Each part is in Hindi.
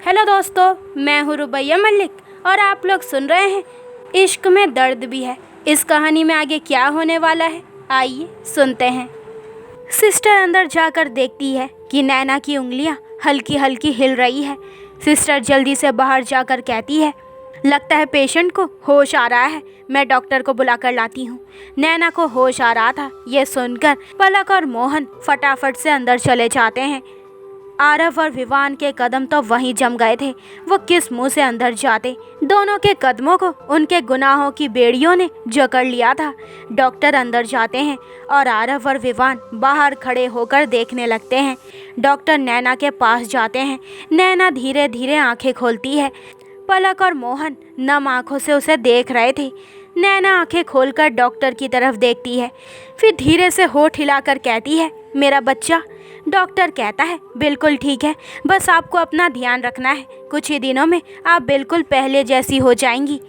हेलो दोस्तों, मैं हूँ रुबैया मलिक और आप लोग सुन रहे हैं इश्क में दर्द भी है। इस कहानी में आगे क्या होने वाला है, आइए सुनते हैं। सिस्टर अंदर जाकर देखती है कि नैना की उंगलियां हल्की हल्की हिल रही है। सिस्टर जल्दी से बाहर जाकर कहती है, लगता है पेशेंट को होश आ रहा है, मैं डॉक्टर को बुलाकर लाती हूँ। नैना को होश आ रहा था। ये सुनकर पलक और मोहन फटाफट से अंदर चले जाते हैं। आरव और विवान के कदम तो वहीं जम गए थे। वो किस मुंह से अंदर जाते। दोनों के कदमों को उनके गुनाहों की बेड़ियों ने जकड़ लिया था। डॉक्टर अंदर जाते हैं और आरव और विवान बाहर खड़े होकर देखने लगते हैं। डॉक्टर नैना के पास जाते हैं। नैना धीरे धीरे आंखें खोलती है। पलक और मोहन नम आंखों से उसे देख रहे थे। नैना आंखें खोलकर डॉक्टर की तरफ देखती है, फिर धीरे से होठ हिलाकर कहती है, मेरा बच्चा। डॉक्टर कहता है, बिल्कुल ठीक है, बस आपको अपना ध्यान रखना है। कुछ ही दिनों में आप बिल्कुल पहले जैसी हो जाएंगी।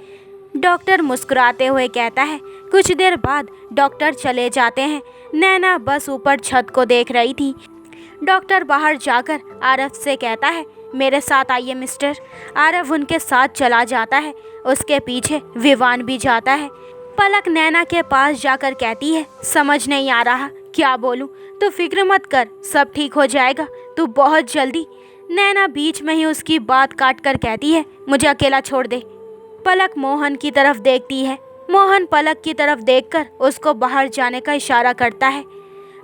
डॉक्टर मुस्कुराते हुए कहता है। कुछ देर बाद डॉक्टर चले जाते हैं। नैना बस ऊपर छत को देख रही थी। डॉक्टर बाहर जाकर आरव से कहता है, मेरे साथ आइए मिस्टर। आरव उनके साथ चला जाता है। उसके पीछे विवान भी जाता है। पलक नैना के पास जाकर कहती है, समझ नहीं आ रहा क्या बोलूं। तू फिक्र मत कर, सब ठीक हो जाएगा, तू बहुत जल्दी। नैना बीच में ही उसकी बात काट कर कहती है, मुझे अकेला छोड़ दे। पलक मोहन की तरफ देखती है। मोहन पलक की तरफ देखकर उसको बाहर जाने का इशारा करता है।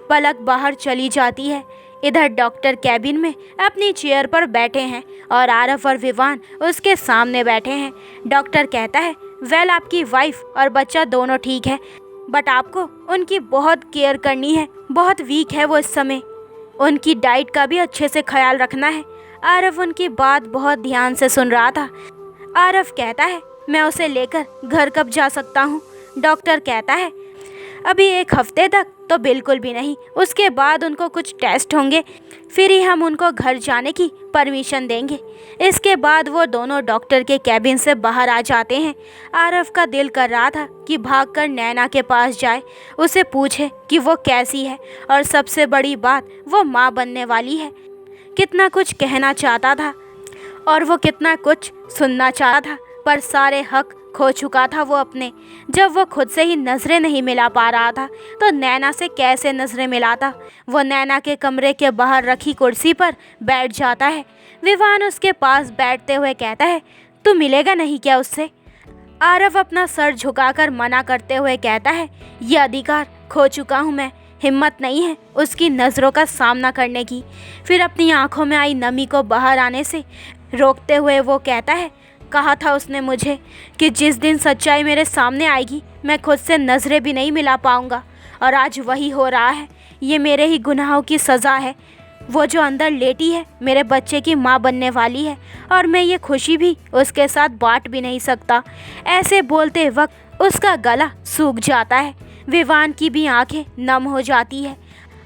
पलक बाहर चली जाती है। इधर डॉक्टर कैबिन में अपनी चेयर पर बैठे हैं और आरव और विवान उसके सामने बैठे हैं। डॉक्टर कहता है, वेल आपकी वाइफ और बच्चा दोनों ठीक है, बट आपको उनकी बहुत केयर करनी है। बहुत वीक है वो इस समय। उनकी डाइट का भी अच्छे से ख्याल रखना है। आरव उनकी बात बहुत ध्यान से सुन रहा था। आरव कहता है, मैं उसे लेकर घर कब जा सकता हूँ? डॉक्टर कहता है, अभी 1 हफ्ते तक तो बिल्कुल भी नहीं। उसके बाद उनको कुछ टेस्ट होंगे, फिर ही हम उनको घर जाने की परमिशन देंगे। इसके बाद वो दोनों डॉक्टर के कैबिन से बाहर आ जाते हैं। आरव का दिल कर रहा था कि भागकर नैना के पास जाए, उसे पूछे कि वो कैसी है, और सबसे बड़ी बात वो माँ बनने वाली है। कितना कुछ कहना चाहता था और वो कितना कुछ सुनना चाहता था, पर सारे हक खो चुका था वो अपने। जब वो खुद से ही नज़रें नहीं मिला पा रहा था तो नैना से कैसे नज़रें मिलाता। वो नैना के कमरे के बाहर रखी कुर्सी पर बैठ जाता है। विवान उसके पास बैठते हुए कहता है, तू मिलेगा नहीं क्या उससे? आरव अपना सर झुकाकर मना करते हुए कहता है, ये अधिकार खो चुका हूँ मैं, हिम्मत नहीं है उसकी नज़रों का सामना करने की। फिर अपनी आंखों में आई नमी को बाहर आने से रोकते हुए वो कहता है, कहा था उसने मुझे कि जिस दिन सच्चाई मेरे सामने आएगी मैं खुद से नज़रें भी नहीं मिला पाऊंगा, और आज वही हो रहा है। ये मेरे ही गुनाहों की सज़ा है। वो जो अंदर लेटी है मेरे बच्चे की माँ बनने वाली है, और मैं ये खुशी भी उसके साथ बांट भी नहीं सकता। ऐसे बोलते वक्त उसका गला सूख जाता है। विवान की भी आंखें नम हो जाती है।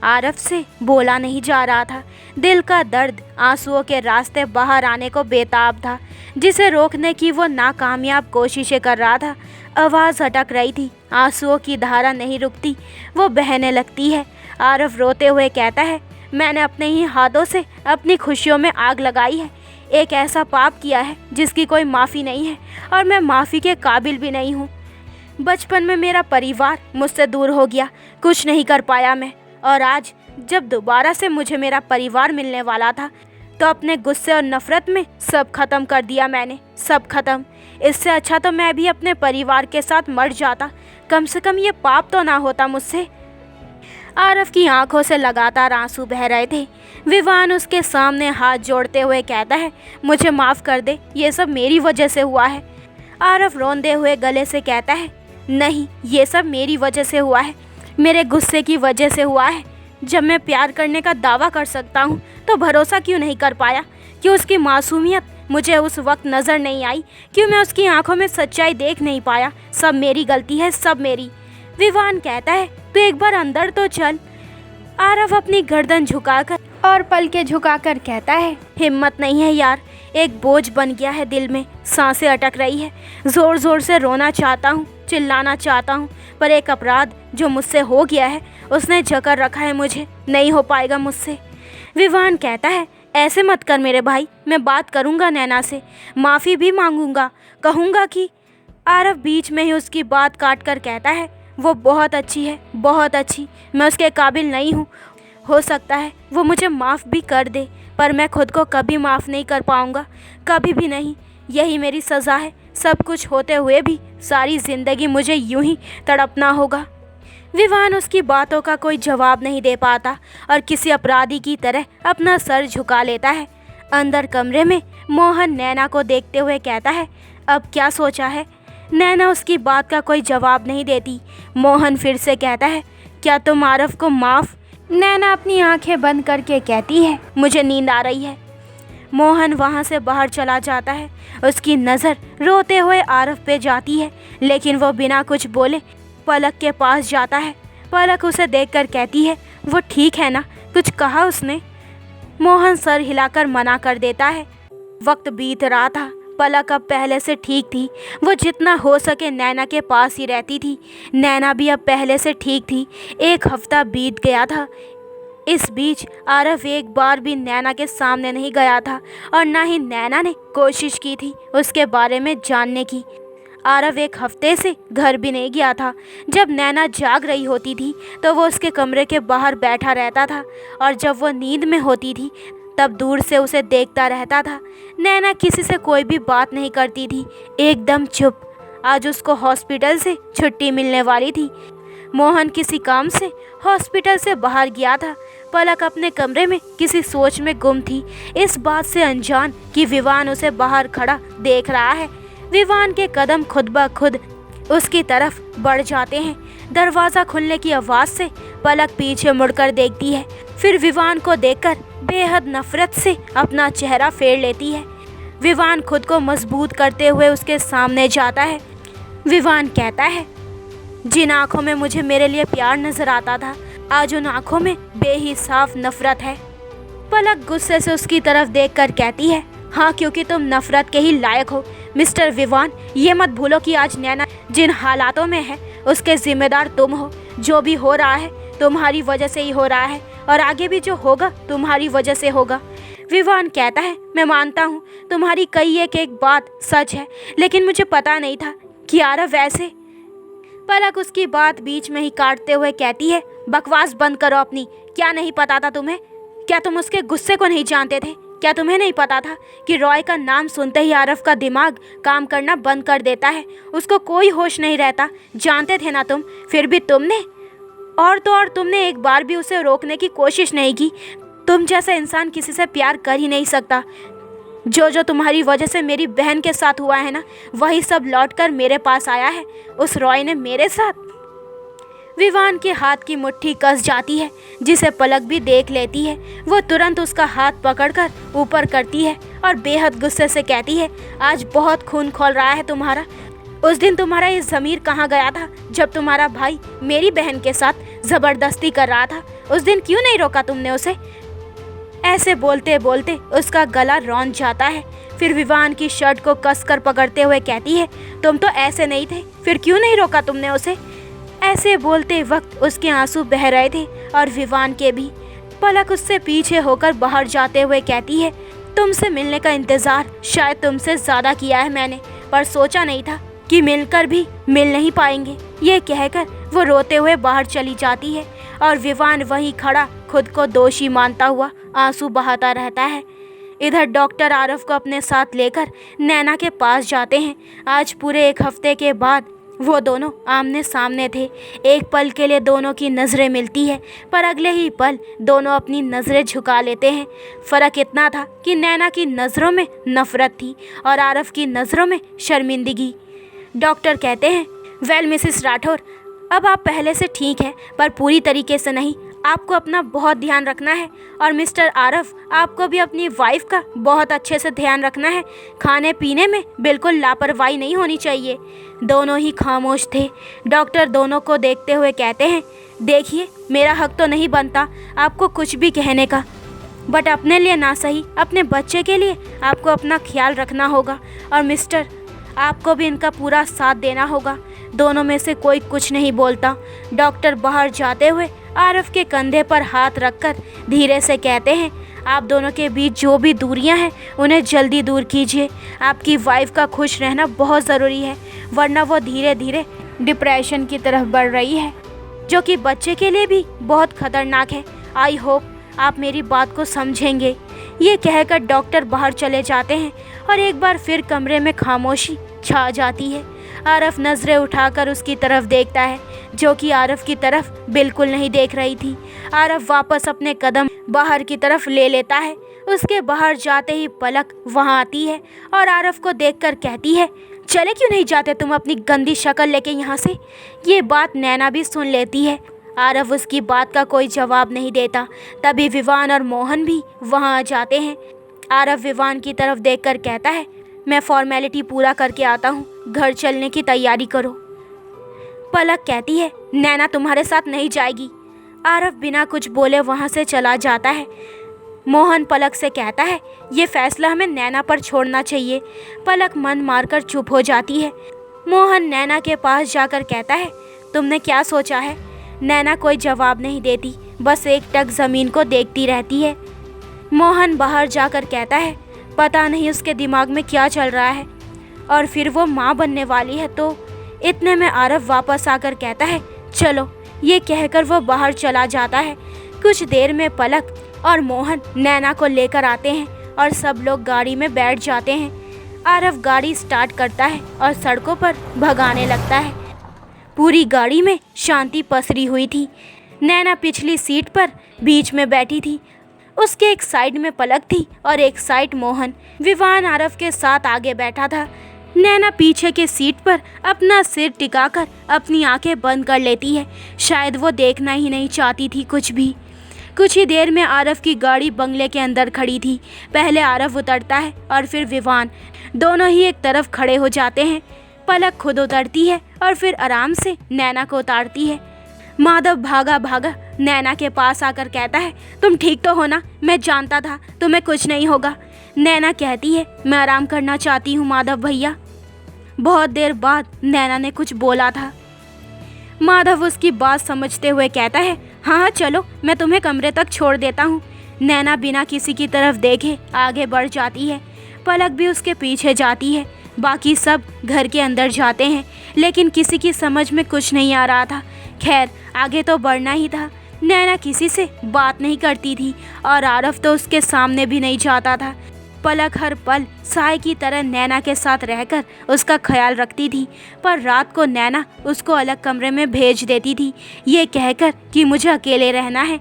आरव से बोला नहीं जा रहा था। दिल का दर्द आंसुओं के रास्ते बाहर आने को बेताब था, जिसे रोकने की वो नाकामयाब कोशिशें कर रहा था। आवाज़ अटक रही थी, आंसुओं की धारा नहीं रुकती, वो बहने लगती है। आरव रोते हुए कहता है, मैंने अपने ही हाथों से अपनी खुशियों में आग लगाई है। एक ऐसा पाप किया है जिसकी कोई माफ़ी नहीं है, और मैं माफ़ी के काबिल भी नहीं हूँ। बचपन में मेरा परिवार मुझसे दूर हो गया, कुछ नहीं कर पाया मैं, और आज जब दोबारा से मुझे मेरा परिवार मिलने वाला था तो अपने गुस्से और नफ़रत में सब ख़त्म कर दिया मैंने, सब ख़त्म। इससे अच्छा तो मैं भी अपने परिवार के साथ मर जाता, कम से कम ये पाप तो ना होता मुझसे। आरव की आंखों से लगातार आंसू बह रहे थे। विवान उसके सामने हाथ जोड़ते हुए कहता है, मुझे माफ़ कर दे, ये सब मेरी वजह से हुआ है। आरव रोंदे हुए गले से कहता है, नहीं, ये सब मेरी वजह से हुआ है, मेरे गुस्से की वजह से हुआ है। जब मैं प्यार करने का दावा कर सकता हूँ तो भरोसा क्यों नहीं कर पाया? क्यों उसकी मासूमियत मुझे उस वक्त नज़र नहीं आई? क्यों मैं उसकी आंखों में सच्चाई देख नहीं पाया? सब मेरी गलती है, सब मेरी। विवान कहता है, तू एक बार अंदर तो चल। आरव अपनी गर्दन झुकाकर और पलकें झुकाकर कहता है, हिम्मत नहीं है यार, एक बोझ बन गया है दिल में, सांसें अटक रही है, ज़ोर ज़ोर से रोना चाहता हूँ, चिल्लाना चाहता हूँ, पर एक अपराध जो मुझसे हो गया है उसने जकड़ रखा है मुझे, नहीं हो पाएगा मुझसे। विवान कहता है, ऐसे मत कर मेरे भाई, मैं बात करूँगा नैना से, माफ़ी भी मांगूंगा, कहूँगा कि। आरव बीच में ही उसकी बात काट कर कहता है, वो बहुत अच्छी है, बहुत अच्छी, मैं उसके काबिल नहीं हूँ। हो सकता है वो मुझे माफ़ भी कर दे, पर मैं खुद को कभी माफ़ नहीं कर पाऊँगा, कभी भी नहीं। यही मेरी सज़ा है। सब कुछ होते हुए भी सारी ज़िंदगी मुझे यूं ही तड़पना होगा। विवान उसकी बातों का कोई जवाब नहीं दे पाता और किसी अपराधी की तरह अपना सर झुका लेता है। अंदर कमरे में मोहन नैना को देखते हुए कहता है, अब क्या सोचा है? नैना उसकी बात का कोई जवाब नहीं देती। मोहन फिर से कहता है, क्या तुम आरव को माफ़? नैना अपनी आंखें बंद करके कहती है, मुझे नींद आ रही है। मोहन वहाँ से बाहर चला जाता है। उसकी नज़र रोते हुए आरव पे जाती है, लेकिन वो बिना कुछ बोले पलक के पास जाता है। पलक उसे देखकर कहती है, वो ठीक है ना, कुछ कहा उसने? मोहन सर हिलाकर मना कर देता है। वक्त बीत रहा था। पलक अब पहले से ठीक थी। वो जितना हो सके नैना के पास ही रहती थी। नैना भी अब पहले से ठीक थी। एक हफ्ता बीत गया था। इस बीच आरव एक बार भी नैना के सामने नहीं गया था और ना ही नैना ने कोशिश की थी उसके बारे में जानने की। आरव एक हफ्ते से घर भी नहीं गया था। जब नैना जाग रही होती थी तो वो उसके कमरे के बाहर बैठा रहता था और जब वो नींद में होती थी तब दूर से उसे देखता रहता था। नैना किसी से कोई भी बात नहीं करती थी, एकदम चुप। आज उसको हॉस्पिटल से छुट्टी मिलने वाली थी। मोहन किसी काम से हॉस्पिटल से बाहर गया था। पलक अपने कमरे में किसी सोच में गुम थी, इस बात से अनजान कि विवान उसे बाहर खड़ा देख रहा है। विवान के कदम खुद ब खुद उसकी तरफ बढ़ जाते हैं। दरवाज़ा खुलने की आवाज़ से पलक पीछे मुड़कर देखती है, फिर विवान को देखकर बेहद नफरत से अपना चेहरा फेर लेती है। विवान खुद को मजबूत करते हुए उसके सामने जाता है। विवान कहता है, जिन आँखों में मुझे मेरे लिए प्यार नजर आता था, आज उन आँखों में बेहिसाब नफरत है। पलक गुस्से से उसकी तरफ देखकर कहती है, हाँ, क्योंकि तुम नफरत के ही लायक हो। मिस्टर विवान, ये मत भूलो कि आज नैना जिन हालातों में है उसके जिम्मेदार तुम हो। जो भी हो रहा है तुम्हारी वजह से ही हो रहा है और आगे भी जो होगा तुम्हारी वजह से होगा। विवान कहता है, मैं मानता हूँ तुम्हारी कई एक बात सच है, लेकिन मुझे पता नहीं था कि आरव वैसे। पलक उसकी बात बीच में ही काटते हुए कहती है, बकवास बंद करो अपनी। क्या नहीं पता था तुम्हें? क्या तुम उसके गुस्से को नहीं जानते थे? क्या तुम्हें नहीं पता था कि रॉय का नाम सुनते ही आरव का दिमाग काम करना बंद कर देता है, उसको कोई होश नहीं रहता? जानते थे ना तुम, फिर भी तुमने और तुमने एक बार भी उसे रोकने की कोशिश नहीं की। तुम जैसा इंसान किसी से प्यार कर ही नहीं सकता। जो तुम्हारी वजह से मेरी बहन के साथ हुआ है ना, वही सब लौटकर मेरे पास आया है, उस रॉय ने मेरे साथ। विवान के हाथ की मुट्ठी कस जाती है, जिसे पलक भी देख लेती है। वो तुरंत उसका हाथ पकड़कर ऊपर करती है और बेहद गुस्से से कहती है, आज बहुत खून खौल रहा है तुम्हारा। उस दिन तुम्हारा ये ज़मीर कहाँ गया था जब तुम्हारा भाई मेरी बहन के साथ ज़बरदस्ती कर रहा था? उस दिन क्यों नहीं रोका तुमने उसे? ऐसे बोलते बोलते उसका गला रौंद जाता है। फिर विवान की शर्ट को कसकर पकड़ते हुए कहती है, तुम तो ऐसे नहीं थे, फिर क्यों नहीं रोका तुमने उसे? ऐसे बोलते वक्त उसके आंसू बह रहे थे और विवान के भी। पलक उससे पीछे होकर बाहर जाते हुए कहती है, तुमसे मिलने का इंतज़ार शायद तुमसे ज़्यादा किया है मैंने, पर सोचा नहीं था कि मिलकर भी मिल नहीं पाएंगे। ये कहकर वो रोते हुए बाहर चली जाती है और विवान वहीं खड़ा खुद को दोषी मानता हुआ आंसू बहाता रहता है। इधर डॉक्टर आरव को अपने साथ लेकर नैना के पास जाते हैं। आज पूरे एक हफ्ते के बाद वो दोनों आमने सामने थे। एक पल के लिए दोनों की नज़रें मिलती है, पर अगले ही पल दोनों अपनी नज़रें झुका लेते हैं। फ़र्क इतना था कि नैना की नज़रों में नफ़रत थी और आरव की नज़रों में शर्मिंदगी। डॉक्टर कहते हैं, वेल मिसेस राठौर, अब आप पहले से ठीक है, पर पूरी तरीके से नहीं। आपको अपना बहुत ध्यान रखना है और मिस्टर आरव, आपको भी अपनी वाइफ का बहुत अच्छे से ध्यान रखना है। खाने पीने में बिल्कुल लापरवाही नहीं होनी चाहिए। दोनों ही खामोश थे। डॉक्टर दोनों को देखते हुए कहते हैं, देखिए, मेरा हक तो नहीं बनता आपको कुछ भी कहने का, बट अपने लिए ना सही, अपने बच्चे के लिए आपको अपना ख्याल रखना होगा और मिस्टर, आपको भी इनका पूरा साथ देना होगा। दोनों में से कोई कुछ नहीं बोलता। डॉक्टर बाहर जाते हुए आरव के कंधे पर हाथ रखकर धीरे से कहते हैं, आप दोनों के बीच जो भी दूरियां हैं उन्हें जल्दी दूर कीजिए। आपकी वाइफ का खुश रहना बहुत ज़रूरी है, वरना वो धीरे धीरे डिप्रेशन की तरफ बढ़ रही है, जो कि बच्चे के लिए भी बहुत खतरनाक है। आई होप आप मेरी बात को समझेंगे। ये कहकर डॉक्टर बाहर चले जाते हैं और एक बार फिर कमरे में खामोशी छा जाती है। आरफ नज़रें उठाकर उसकी तरफ देखता है, जो कि आरफ की तरफ बिल्कुल नहीं देख रही थी। आरफ वापस अपने कदम बाहर की तरफ ले लेता है। उसके बाहर जाते ही पलक वहाँ आती है और आरफ को देखकर कहती है, चले क्यों नहीं जाते तुम अपनी गंदी शक्ल लेके यहाँ से। ये बात नैना भी सुन लेती है। आरफ उसकी बात का कोई जवाब नहीं देता। तभी विवान और मोहन भी वहाँ आ जाते हैं। आरफ विवान की तरफ देखकर कहता है, मैं फॉर्मेलिटी पूरा करके आता हूँ, घर चलने की तैयारी करो। पलक कहती है, नैना तुम्हारे साथ नहीं जाएगी। आरफ बिना कुछ बोले वहाँ से चला जाता है। मोहन पलक से कहता है, ये फैसला हमें नैना पर छोड़ना चाहिए। पलक मन मारकर चुप हो जाती है। मोहन नैना के पास जाकर कहता है, तुमने क्या सोचा है। नैना कोई जवाब नहीं देती, बस एक टक ज़मीन को देखती रहती है। मोहन बाहर जाकर कहता है, पता नहीं उसके दिमाग में क्या चल रहा है, और फिर वो माँ बनने वाली है तो। इतने में आरफ वापस आकर कहता है, चलो। ये कहकर वो बाहर चला जाता है। कुछ देर में पलक और मोहन नैना को लेकर आते हैं और सब लोग गाड़ी में बैठ जाते हैं। आरफ गाड़ी स्टार्ट करता है और सड़कों पर भगाने लगता है। पूरी गाड़ी में शांति पसरी हुई थी। नैना पिछली सीट पर बीच में बैठी थी। उसके एक साइड में पलक थी और एक साइड मोहन। विवान आरफ के साथ आगे बैठा था। नैना पीछे के सीट पर अपना सिर टिकाकर अपनी आंखें बंद कर लेती है। शायद वो देखना ही नहीं चाहती थी कुछ भी। कुछ ही देर में आरफ की गाड़ी बंगले के अंदर खड़ी थी। पहले आरफ उतरता है और फिर विवान, दोनों ही एक तरफ खड़े हो जाते हैं। पलक खुद उतरती है और फिर आराम से नैना को उतारती है। माधव भागा भागा नैना के पास आकर कहता है, तुम ठीक तो हो ना, मैं जानता था तुम्हें कुछ नहीं होगा। नैना कहती है, मैं आराम करना चाहती हूँ माधव भैया। बहुत देर बाद नैना ने कुछ बोला था। माधव उसकी बात समझते हुए कहता है, हाँ चलो, मैं तुम्हें कमरे तक छोड़ देता हूँ। नैना बिना किसी की तरफ देखे आगे बढ़ जाती है। पलक भी उसके पीछे जाती है। बाकी सब घर के अंदर जाते हैं, लेकिन किसी की समझ में कुछ नहीं आ रहा था। खैर, आगे तो बढ़ना ही था। नैना किसी से बात नहीं करती थी और आरफ तो उसके सामने भी नहीं जाता था। पलक हर पल साय की तरह नैना के साथ रहकर उसका ख्याल रखती थी, पर रात को नैना उसको अलग कमरे में भेज देती थी, ये कहकर कि मुझे अकेले रहना है।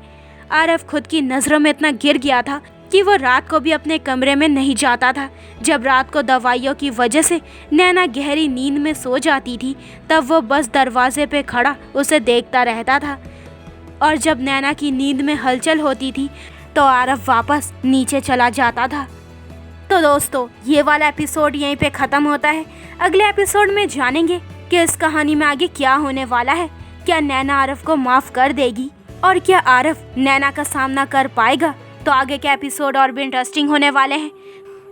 आरफ खुद की नज़रों में इतना गिर गया था कि वो रात को भी अपने कमरे में नहीं जाता था। जब रात को दवाइयों की वजह से नैना गहरी नींद में सो जाती थी, तब वो बस दरवाजे पे खड़ा उसे देखता रहता था। और जब नैना की नींद में हलचल होती थी तो आरफ वापस नीचे चला जाता था। तो दोस्तों, ये वाला एपिसोड यहीं पे ख़त्म होता है। अगले एपिसोड में जानेंगे कि इस कहानी में आगे क्या होने वाला है। क्या नैना आरफ को माफ़ कर देगी और क्या आरफ नैना का सामना कर पाएगा। तो आगे के एपिसोड और भी इंटरेस्टिंग होने वाले हैं।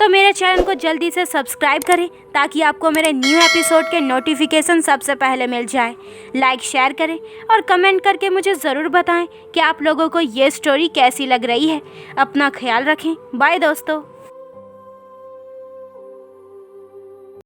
तो मेरे चैनल को जल्दी से सब्सक्राइब करें ताकि आपको मेरे न्यू एपिसोड के नोटिफिकेशन सबसे पहले मिल जाए। लाइक शेयर करें और कमेंट करके मुझे ज़रूर बताएं कि आप लोगों को ये स्टोरी कैसी लग रही है। अपना ख्याल रखें। बाय दोस्तों।